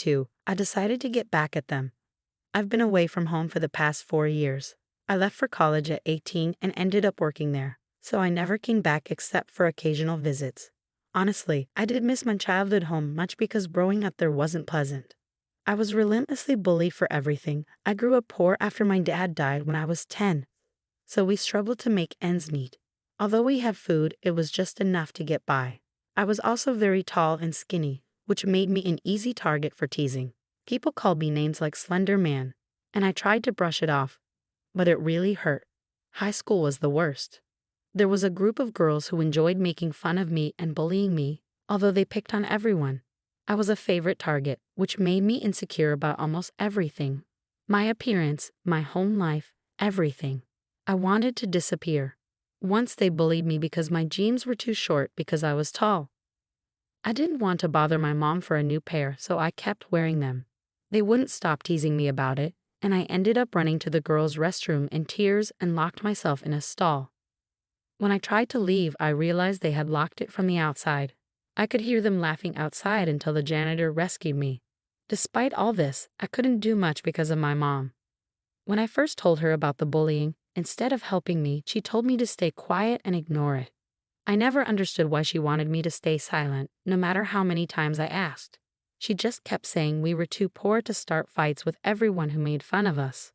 22, I decided to get back at them. I've been away from home for the past 4 years. I left for college at 18 and ended up working there, so I never came back except for occasional visits. Honestly, I did miss my childhood home much because growing up there wasn't pleasant. I was relentlessly bullied for everything. I grew up poor after my dad died when I was 10, so we struggled to make ends meet. Although we had food, it was just enough to get by. I was also very tall and skinny, which made me an easy target for teasing. People called me names like Slender Man, and I tried to brush it off, but it really hurt. High school was the worst. There was a group of girls who enjoyed making fun of me and bullying me, although they picked on everyone. I was a favorite target, which made me insecure about almost everything. My appearance, my home life, everything. I wanted to disappear. Once they bullied me because my jeans were too short because I was tall. I didn't want to bother my mom for a new pair, so I kept wearing them. They wouldn't stop teasing me about it, and I ended up running to the girls' restroom in tears and locked myself in a stall. When I tried to leave, I realized they had locked it from the outside. I could hear them laughing outside until the janitor rescued me. Despite all this, I couldn't do much because of my mom. When I first told her about the bullying, instead of helping me, she told me to stay quiet and ignore it. I never understood why she wanted me to stay silent, no matter how many times I asked. She just kept saying we were too poor to start fights with everyone who made fun of us.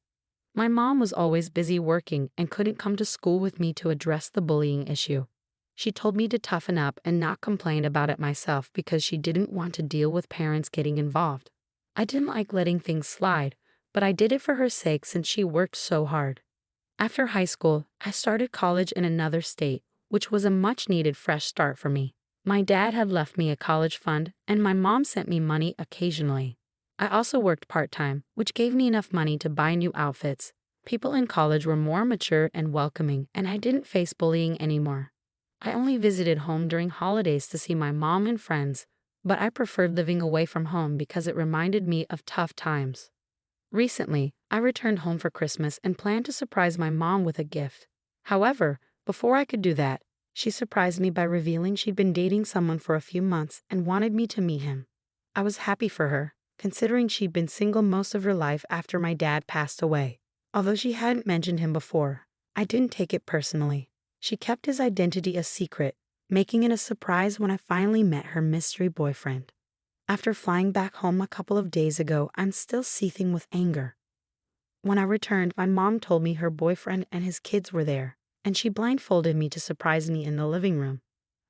My mom was always busy working and couldn't come to school with me to address the bullying issue. She told me to toughen up and not complain about it myself because she didn't want to deal with parents getting involved. I didn't like letting things slide, but I did it for her sake since she worked so hard. After high school, I started college in another state, which was a much-needed fresh start for me. My dad had left me a college fund, and my mom sent me money occasionally. I also worked part-time, which gave me enough money to buy new outfits. People in college were more mature and welcoming, and I didn't face bullying anymore. I only visited home during holidays to see my mom and friends, but I preferred living away from home because it reminded me of tough times. Recently, I returned home for Christmas and planned to surprise my mom with a gift. However, before I could do that, she surprised me by revealing she'd been dating someone for a few months and wanted me to meet him. I was happy for her, considering she'd been single most of her life after my dad passed away. Although she hadn't mentioned him before, I didn't take it personally. She kept his identity a secret, making it a surprise when I finally met her mystery boyfriend. After flying back home a couple of days ago, I'm still seething with anger. When I returned, my mom told me her boyfriend and his kids were there, and she blindfolded me to surprise me in the living room.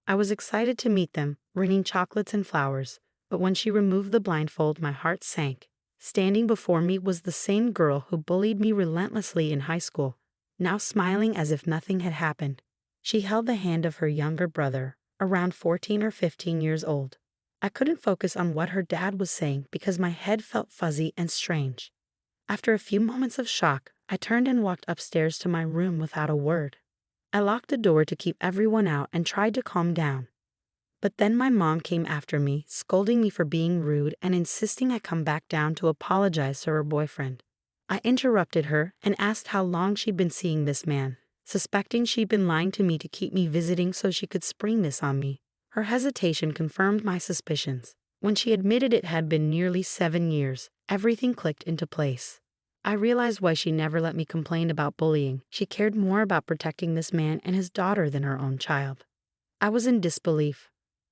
I was excited to meet them, bringing chocolates and flowers, but when she removed the blindfold, my heart sank. Standing before me was the same girl who bullied me relentlessly in high school, now smiling as if nothing had happened. She held the hand of her younger brother, around 14 or 15 years old. I couldn't focus on what her dad was saying because my head felt fuzzy and strange. After a few moments of shock, I turned and walked upstairs to my room without a word. I locked the door to keep everyone out and tried to calm down. But then my mom came after me, scolding me for being rude and insisting I come back down to apologize to her boyfriend. I interrupted her and asked how long she'd been seeing this man, suspecting she'd been lying to me to keep me visiting so she could spring this on me. Her hesitation confirmed my suspicions. When she admitted it had been nearly 7 years, everything clicked into place. I realized why she never let me complain about bullying. She cared more about protecting this man and his daughter than her own child. I was in disbelief.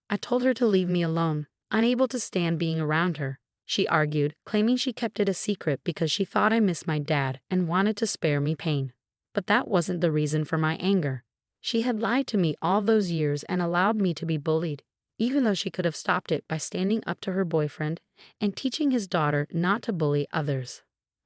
I told her to leave me alone, unable to stand being around her. She argued, claiming she kept it a secret because she thought I missed my dad and wanted to spare me pain. But that wasn't the reason for my anger. She had lied to me all those years and allowed me to be bullied, even though she could have stopped it by standing up to her boyfriend and teaching his daughter not to bully others.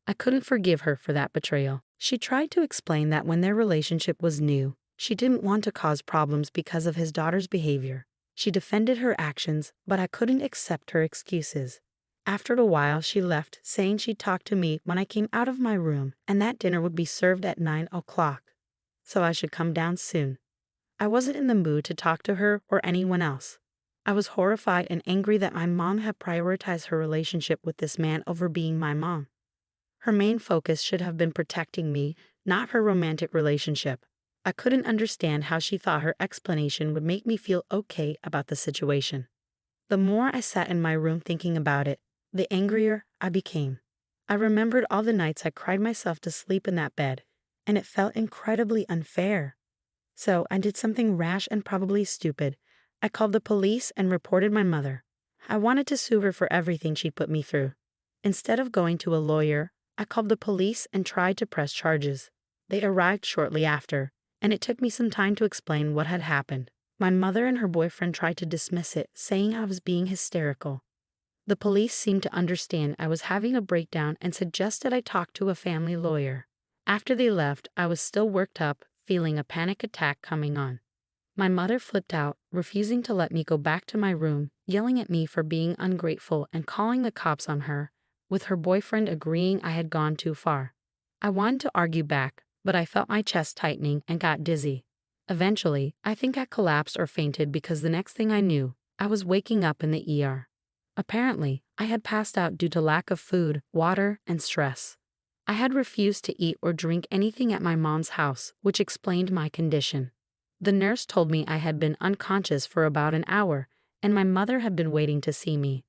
I couldn't forgive her for that betrayal. She tried to explain that when their relationship was new, she didn't want to cause problems because of his daughter's behavior. She defended her actions, but I couldn't accept her excuses. After a while, she left, saying she'd talk to me when I came out of my room and that dinner would be served at 9 o'clock, so I should come down soon. I wasn't in the mood to talk to her or anyone else. I was horrified and angry that my mom had prioritized her relationship with this man over being my mom. Her main focus should have been protecting me, not her romantic relationship. I couldn't understand how she thought her explanation would make me feel okay about the situation. The more I sat in my room thinking about it, the angrier I became. I remembered all the nights I cried myself to sleep in that bed, and it felt incredibly unfair. So I did something rash and probably stupid. I called the police and reported my mother. I wanted to sue her for everything she put me through. Instead of going to a lawyer, I called the police and tried to press charges. They arrived shortly after, and it took me some time to explain what had happened. My mother and her boyfriend tried to dismiss it, saying I was being hysterical. The police seemed to understand I was having a breakdown and suggested I talk to a family lawyer. After they left, I was still worked up, feeling a panic attack coming on. My mother flipped out, refusing to let me go back to my room, yelling at me for being ungrateful and calling the cops on her, with her boyfriend agreeing I had gone too far. I wanted to argue back, but I felt my chest tightening and got dizzy. Eventually, I think I collapsed or fainted because the next thing I knew, I was waking up in the ER. Apparently, I had passed out due to lack of food, water, and stress. I had refused to eat or drink anything at my mom's house, which explained my condition. The nurse told me I had been unconscious for about an hour, and my mother had been waiting to see me.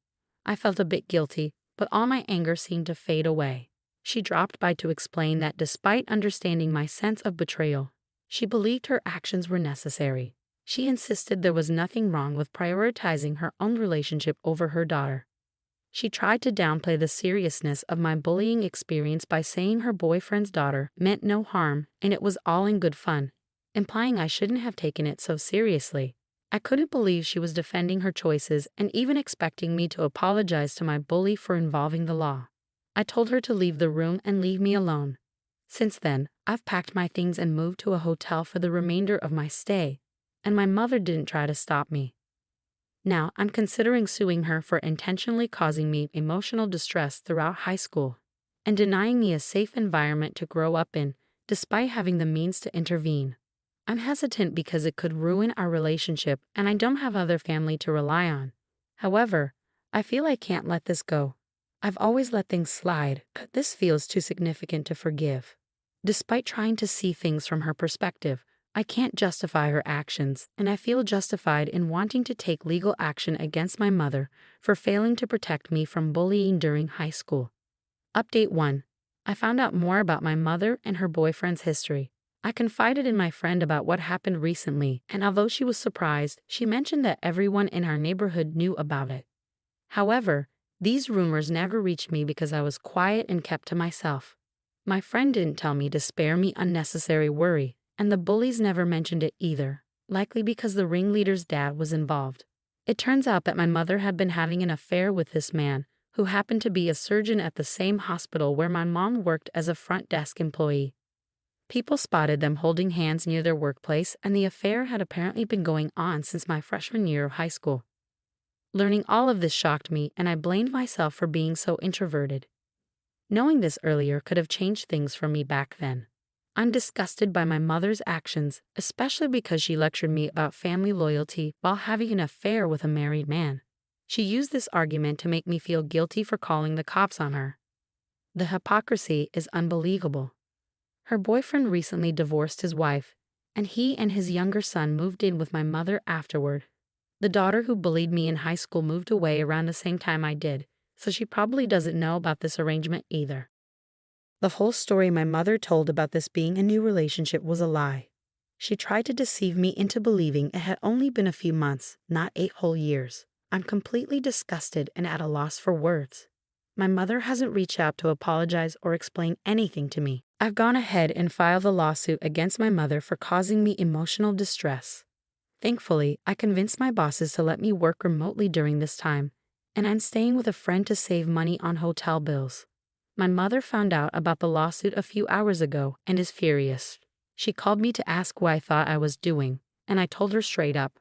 I felt a bit guilty, but all my anger seemed to fade away. She dropped by to explain that despite understanding my sense of betrayal, she believed her actions were necessary. She insisted there was nothing wrong with prioritizing her own relationship over her daughter. She tried to downplay the seriousness of my bullying experience by saying her boyfriend's daughter meant no harm and it was all in good fun, implying I shouldn't have taken it so seriously. I couldn't believe she was defending her choices and even expecting me to apologize to my bully for involving the law. I told her to leave the room and leave me alone. Since then, I've packed my things and moved to a hotel for the remainder of my stay, and my mother didn't try to stop me. Now, I'm considering suing her for intentionally causing me emotional distress throughout high school and denying me a safe environment to grow up in, despite having the means to intervene. I'm hesitant because it could ruin our relationship and I don't have other family to rely on. However, I feel I can't let this go. I've always let things slide, but this feels too significant to forgive. Despite trying to see things from her perspective, I can't justify her actions, and I feel justified in wanting to take legal action against my mother for failing to protect me from bullying during high school. Update 1. I found out more about my mother and her boyfriend's history. I confided in my friend about what happened recently, and although she was surprised, she mentioned that everyone in our neighborhood knew about it. However, these rumors never reached me because I was quiet and kept to myself. My friend didn't tell me to spare me unnecessary worry, and the bullies never mentioned it either, likely because the ringleader's dad was involved. It turns out that my mother had been having an affair with this man, who happened to be a surgeon at the same hospital where my mom worked as a front desk employee. People spotted them holding hands near their workplace, and the affair had apparently been going on since my freshman year of high school. Learning all of this shocked me, and I blamed myself for being so introverted. Knowing this earlier could have changed things for me back then. I'm disgusted by my mother's actions, especially because she lectured me about family loyalty while having an affair with a married man. She used this argument to make me feel guilty for calling the cops on her. The hypocrisy is unbelievable. Her boyfriend recently divorced his wife, and he and his younger son moved in with my mother afterward. The daughter who bullied me in high school moved away around the same time I did, so she probably doesn't know about this arrangement either. The whole story my mother told about this being a new relationship was a lie. She tried to deceive me into believing it had only been a few months, not 8 whole years. I'm completely disgusted and at a loss for words. My mother hasn't reached out to apologize or explain anything to me. I've gone ahead and filed a lawsuit against my mother for causing me emotional distress. Thankfully, I convinced my bosses to let me work remotely during this time, and I'm staying with a friend to save money on hotel bills. My mother found out about the lawsuit a few hours ago and is furious. She called me to ask what I thought I was doing, and I told her straight up.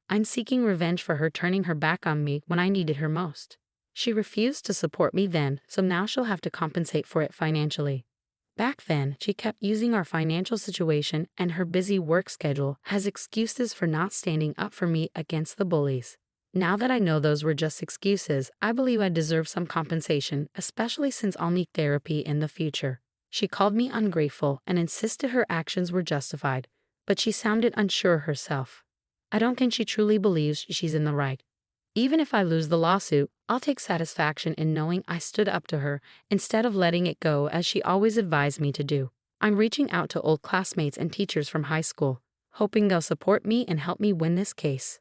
I'm seeking revenge for her turning her back on me when I needed her most. She refused to support me then, so now she'll have to compensate for it financially. Back then, she kept using our financial situation and her busy work schedule as excuses for not standing up for me against the bullies. Now that I know those were just excuses, I believe I deserve some compensation, especially since I'll need therapy in the future. She called me ungrateful and insisted her actions were justified, but she sounded unsure herself. I don't think she truly believes she's in the right. Even if I lose the lawsuit, I'll take satisfaction in knowing I stood up to her instead of letting it go as she always advised me to do. I'm reaching out to old classmates and teachers from high school, hoping they'll support me and help me win this case.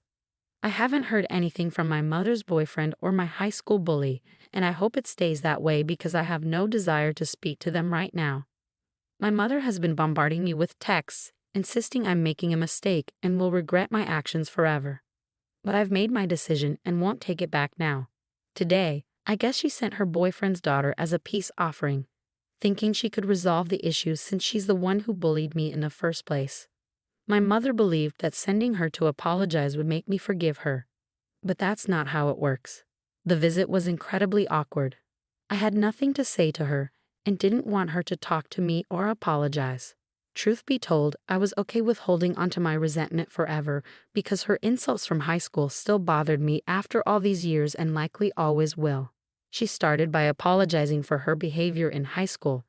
I haven't heard anything from my mother's boyfriend or my high school bully, and I hope it stays that way because I have no desire to speak to them right now. My mother has been bombarding me with texts, insisting I'm making a mistake and will regret my actions forever. But I've made my decision and won't take it back now. Today, I guess she sent her boyfriend's daughter as a peace offering, thinking she could resolve the issues since she's the one who bullied me in the first place. My mother believed that sending her to apologize would make me forgive her. But that's not how it works. The visit was incredibly awkward. I had nothing to say to her and didn't want her to talk to me or apologize. Truth be told, I was okay with holding onto my resentment forever because her insults from high school still bothered me after all these years and likely always will. She started by apologizing for her behavior in high school,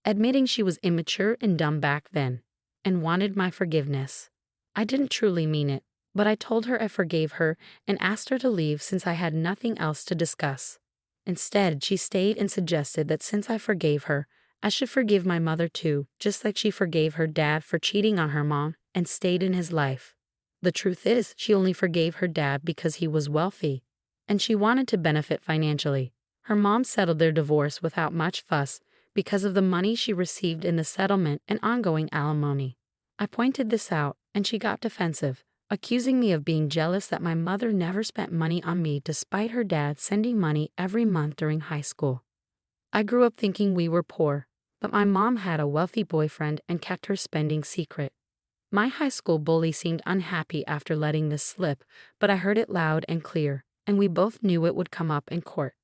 admitting she was immature and dumb back then, and wanted my forgiveness. I didn't truly mean it, but I told her I forgave her and asked her to leave since I had nothing else to discuss. Instead, she stayed and suggested that since I forgave her, I should forgive my mother too, just like she forgave her dad for cheating on her mom and stayed in his life. The truth is, she only forgave her dad because he was wealthy, and she wanted to benefit financially. Her mom settled their divorce without much fuss because of the money she received in the settlement and ongoing alimony. I pointed this out, and she got defensive, accusing me of being jealous that my mother never spent money on me despite her dad sending money every month during high school. I grew up thinking we were poor, but my mom had a wealthy boyfriend and kept her spending secret. My high school bully seemed unhappy after letting this slip, but I heard it loud and clear, and we both knew it would come up in court.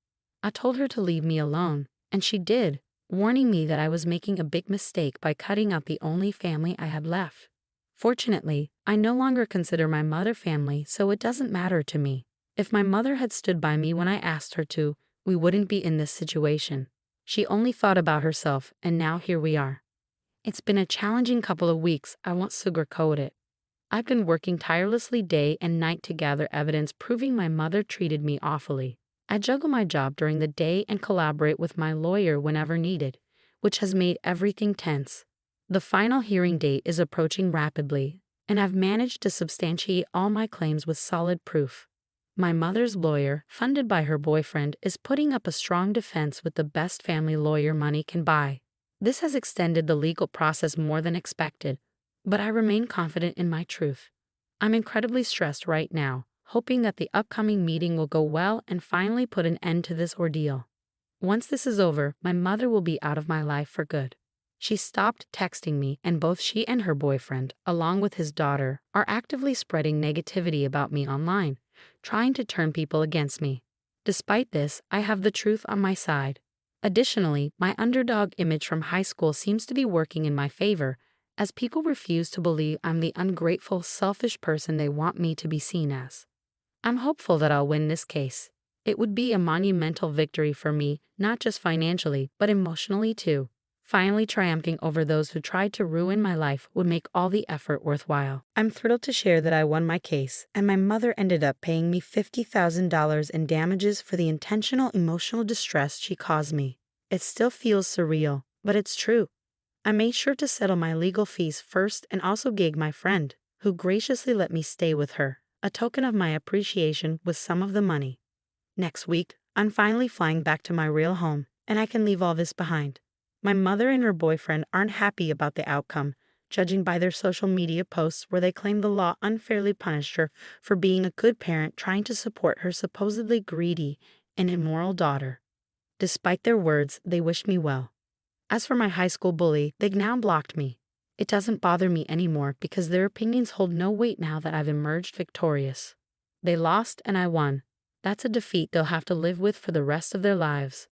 I told her to leave me alone, and she did, warning me that I was making a big mistake by cutting out the only family I had left. Fortunately, I no longer consider my mother family, so it doesn't matter to me. If my mother had stood by me when I asked her to, we wouldn't be in this situation. She only thought about herself, and now here we are. It's been a challenging couple of weeks, I won't sugarcoat it. I've been working tirelessly day and night to gather evidence proving my mother treated me awfully. I juggle my job during the day and collaborate with my lawyer whenever needed, which has made everything tense. The final hearing date is approaching rapidly, and I've managed to substantiate all my claims with solid proof. My mother's lawyer, funded by her boyfriend, is putting up a strong defense with the best family lawyer money can buy. This has extended the legal process more than expected, but I remain confident in my truth. I'm incredibly stressed right now, hoping that the upcoming meeting will go well and finally put an end to this ordeal. Once this is over, my mother will be out of my life for good. She stopped texting me, and both she and her boyfriend, along with his daughter, are actively spreading negativity about me online, trying to turn people against me. Despite this, I have the truth on my side. Additionally, my underdog image from high school seems to be working in my favor, as people refuse to believe I'm the ungrateful, selfish person they want me to be seen as. I'm hopeful that I'll win this case. It would be a monumental victory for me, not just financially, but emotionally too. Finally triumphing over those who tried to ruin my life would make all the effort worthwhile. I'm thrilled to share that I won my case, and my mother ended up paying me $50,000 in damages for the intentional emotional distress she caused me. It still feels surreal, but it's true. I made sure to settle my legal fees first and also gig my friend, who graciously let me stay with her, a token of my appreciation with some of the money. Next week, I'm finally flying back to my real home, and I can leave all this behind. My mother and her boyfriend aren't happy about the outcome, judging by their social media posts where they claim the law unfairly punished her for being a good parent trying to support her supposedly greedy and immoral daughter. Despite their words, they wish me well. As for my high school bully, they've now blocked me. It doesn't bother me anymore because their opinions hold no weight now that I've emerged victorious. They lost and I won. That's a defeat they'll have to live with for the rest of their lives.